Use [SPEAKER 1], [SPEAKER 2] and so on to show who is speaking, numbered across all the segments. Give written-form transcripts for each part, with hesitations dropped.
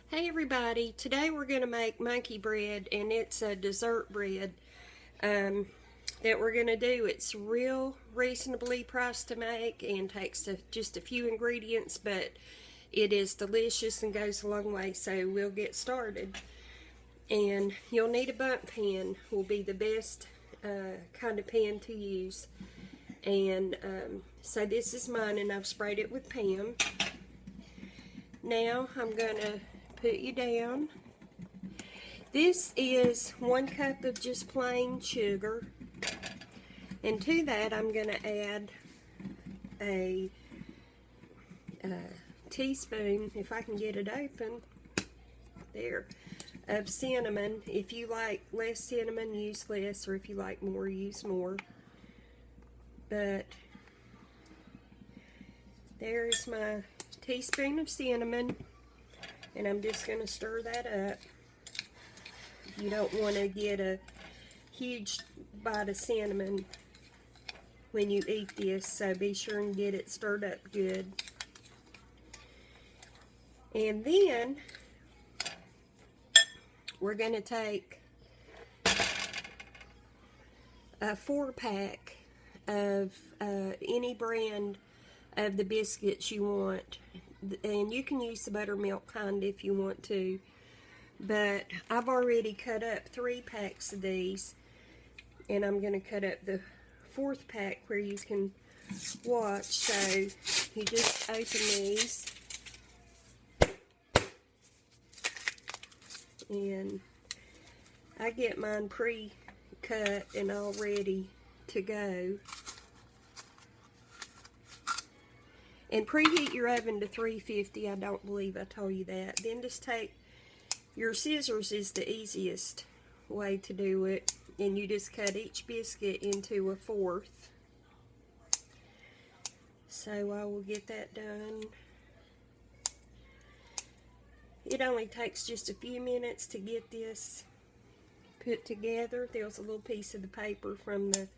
[SPEAKER 1] Hey everybody, today we're going to make monkey bread, and it's a dessert bread that we're going to do. It's real reasonably priced to make and takes just a few ingredients, but it is delicious and goes a long way, so we'll get started. And you'll need a bundt pan, will be the best kind of pan to use. And so this is mine, and I've sprayed it with Pam. Now I'm going to put you down. This is 1 cup of just plain sugar, and to that I'm going to add a teaspoon, if I can get it open, there, of cinnamon. If you like less cinnamon, use less, or if you like more, use more. But there's my teaspoon of cinnamon. And I'm just going to stir that up. You don't want to get a huge bite of cinnamon when you eat this, so be sure and get it stirred up good. And then we're going to take a 4-pack of any brand of the biscuits you want. And you can use the buttermilk kind if you want to, but I've already cut up 3 packs of these, and I'm going to cut up the 4th pack where you can watch. So you just open these, and I get mine pre-cut and all ready to go. And preheat your oven to 350. I don't believe I told you that. Then just take your scissors, is the easiest way to do it. And you just cut each biscuit into a 1/4. So I will get that done. It only takes just a few minutes to get this put together. There's a little piece of the paper from the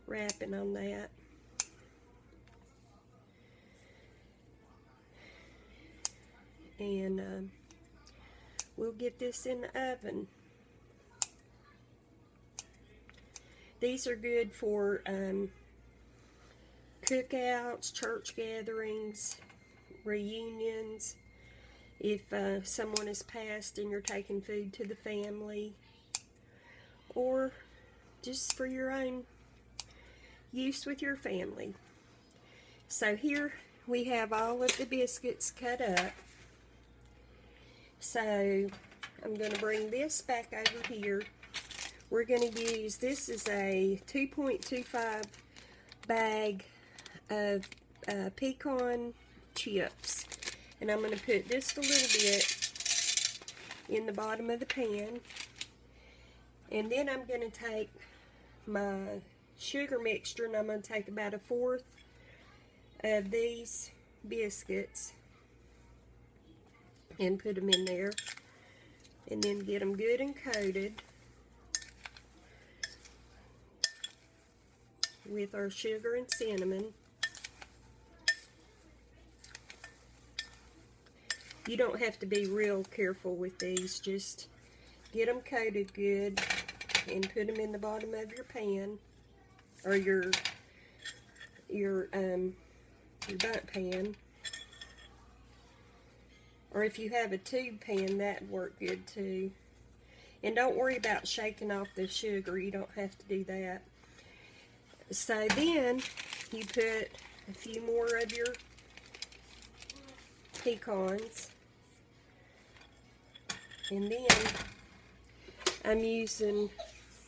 [SPEAKER 1] wrapping on that. And we'll get this in the oven. These are good for cookouts, church gatherings, reunions, if someone has passed and you're taking food to the family, or just for your own use with your family. So here we have all of the biscuits cut up. So I'm going to bring this back over here. We're going to use, this is a 2.25 bag of pecan chips. And I'm going to put just a little bit in the bottom of the pan. And then I'm going to take my sugar mixture, and I'm going to take about 1/4 of these biscuits and put them in there, and then get them good and coated with our sugar and cinnamon. You don't have to be real careful with these, just get them coated good and put them in the bottom of your pan, or your bundt pan. Or if you have a tube pan, that'd work good too. And don't worry about shaking off the sugar. You don't have to do that. So then you put a few more of your pecans. And then I'm using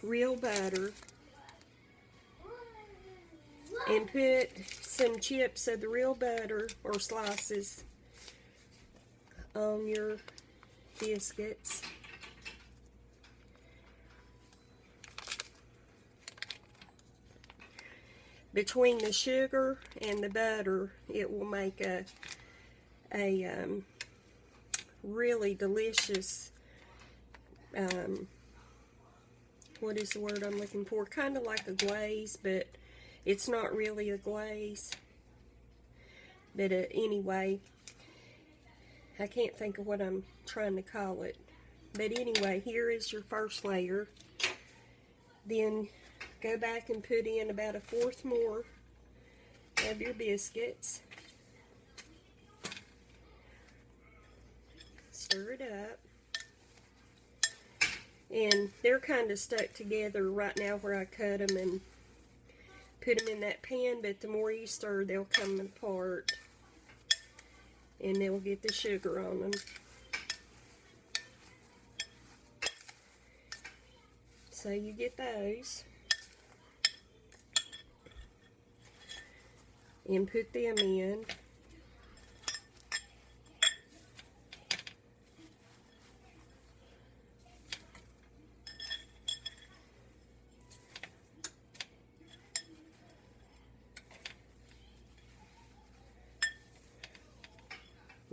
[SPEAKER 1] real butter. And put some chips of the real butter, or slices, on your biscuits. Between the sugar and the butter, it will make a really delicious, what is the word I'm looking for? Kind of like a glaze, but it's not really a glaze. But anyway, I can't think of what I'm trying to call it. But anyway, here is your first layer. Then go back and put in about a fourth more of your biscuits. Stir it up. And they're kind of stuck together right now where I cut them and put them in that pan, but the more you stir, they'll come apart and they'll get the sugar on them. So you get those and put them in.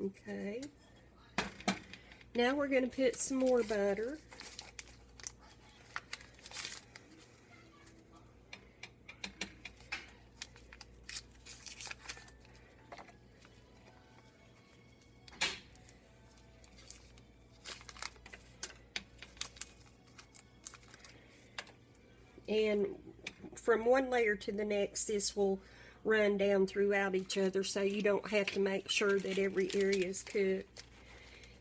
[SPEAKER 1] Okay. Now we're going to put some more butter. And from one layer to the next, this will run down throughout each other, so you don't have to make sure that every area is cooked.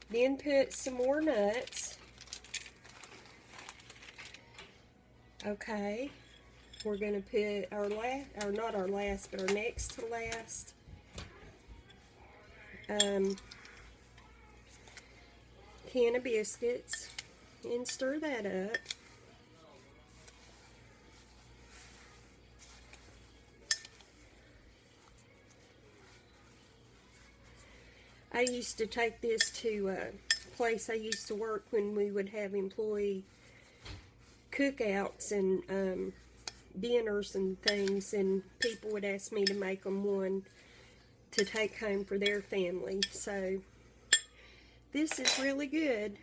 [SPEAKER 1] Then put some more nuts. Okay, we're going to put our last, or not our last, but our next to last can of biscuits, and stir that up. I used to take this to a place I used to work when we would have employee cookouts and dinners and things, and people would ask me to make them one to take home for their family. So this is really good.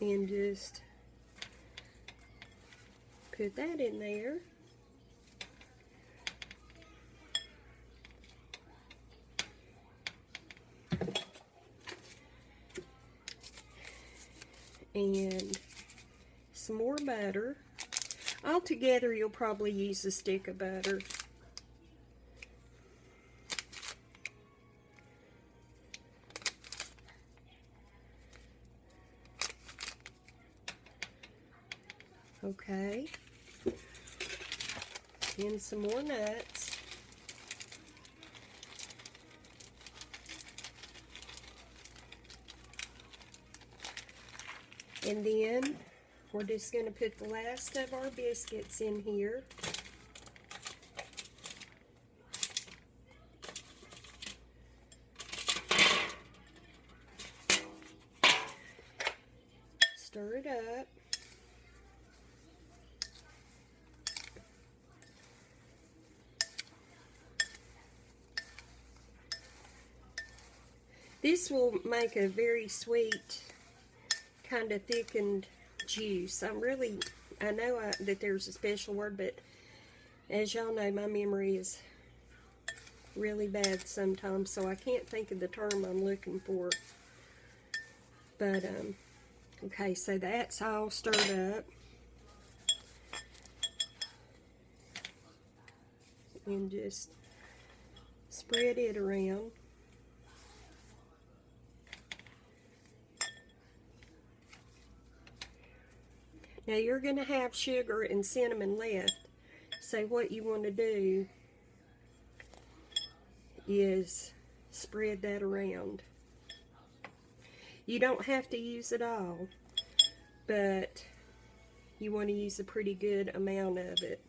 [SPEAKER 1] And just put that in there. And some more butter. Altogether, you'll probably use a stick of butter. Okay. And some more nuts. And then we're just going to put the last of our biscuits in here. Stir it up. This will make a very sweet, kind of thickened juice. I know that there's a special word, but as y'all know, my memory is really bad sometimes, so I can't think of the term I'm looking for. But, okay, so that's all stirred up. And just spread it around. Now you're going to have sugar and cinnamon left, so what you want to do is spread that around. You don't have to use it all, but you want to use a pretty good amount of it.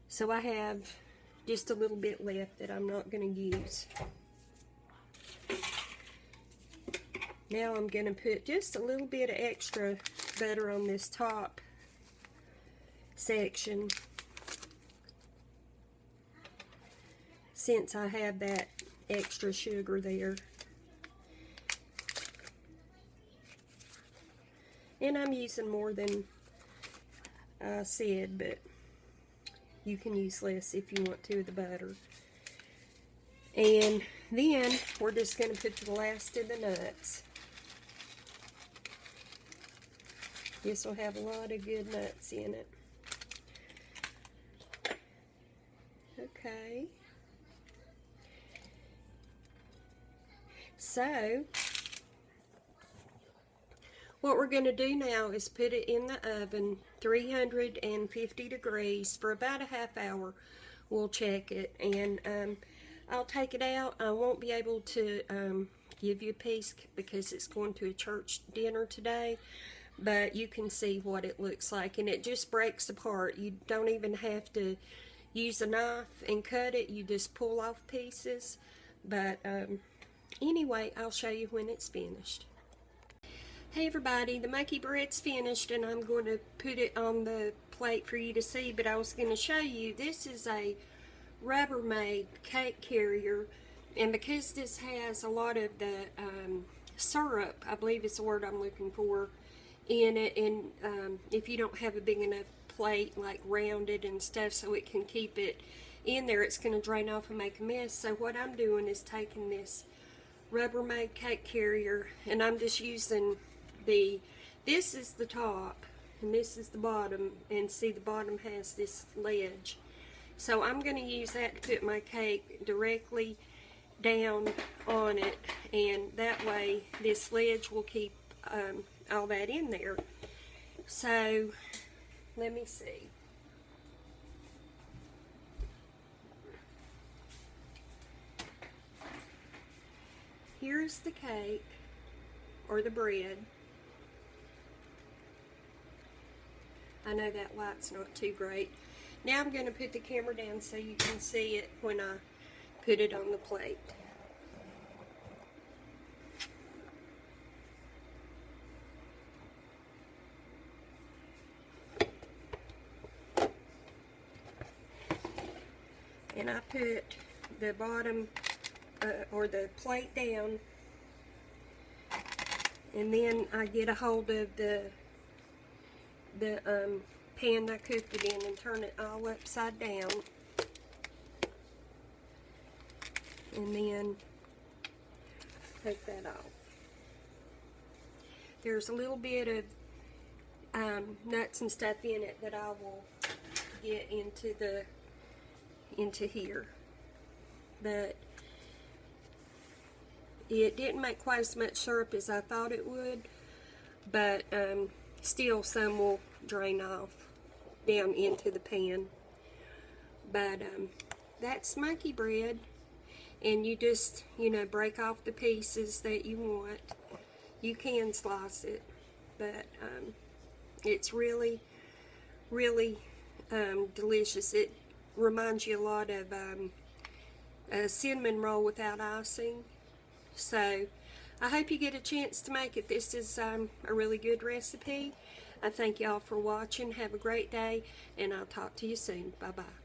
[SPEAKER 1] So I have just a little bit left that I'm not going to use. Now I'm going to put just a little bit of extra butter on this top section, since I have that extra sugar there. And I'm using more than I said, but You can use less if you want to of the butter. And then we're just going to put the last of the nuts. This will have a lot of good nuts in it. Okay. So, what we're going to do now is put it in the oven, 350 degrees, for about a half hour. We'll check it, and I'll take it out. I won't be able to give you a piece because it's going to a church dinner today, but you can see what it looks like, and it just breaks apart. You don't even have to use a knife and cut it. You just pull off pieces. But anyway, I'll show you when it's finished. Hey everybody, the monkey bread's finished, and I'm going to put it on the plate for you to see, but I was going to show you, this is a Rubbermaid cake carrier, and because this has a lot of the syrup, I believe is the word I'm looking for, in it, and if you don't have a big enough plate, like rounded and stuff, so it can keep it in there, it's going to drain off and make a mess. So what I'm doing is taking this Rubbermaid cake carrier, and I'm just using this is the top and this is the bottom, and see the bottom has this ledge, so I'm going to use that to put my cake directly down on it, and that way this ledge will keep all that in there. So let me see. Here's the cake, or the bread. I know that light's not too great. Now I'm going to put the camera down so you can see it when I put it on the plate. And I put the bottom or the plate down, and then I get a hold of the pan I cooked it in and turn it all upside down, and then take that off. There's a little bit of nuts and stuff in it that I will get into here, but it didn't make quite as much syrup as I thought it would, but still some will drain off down into the pan. But that's monkey bread, and you just, you know, break off the pieces that you want. You can slice it, but it's really, really delicious. It reminds you a lot of a cinnamon roll without icing. So I hope you get a chance to make it. This is a really good recipe. I thank y'all for watching. Have a great day, and I'll talk to you soon. Bye-bye.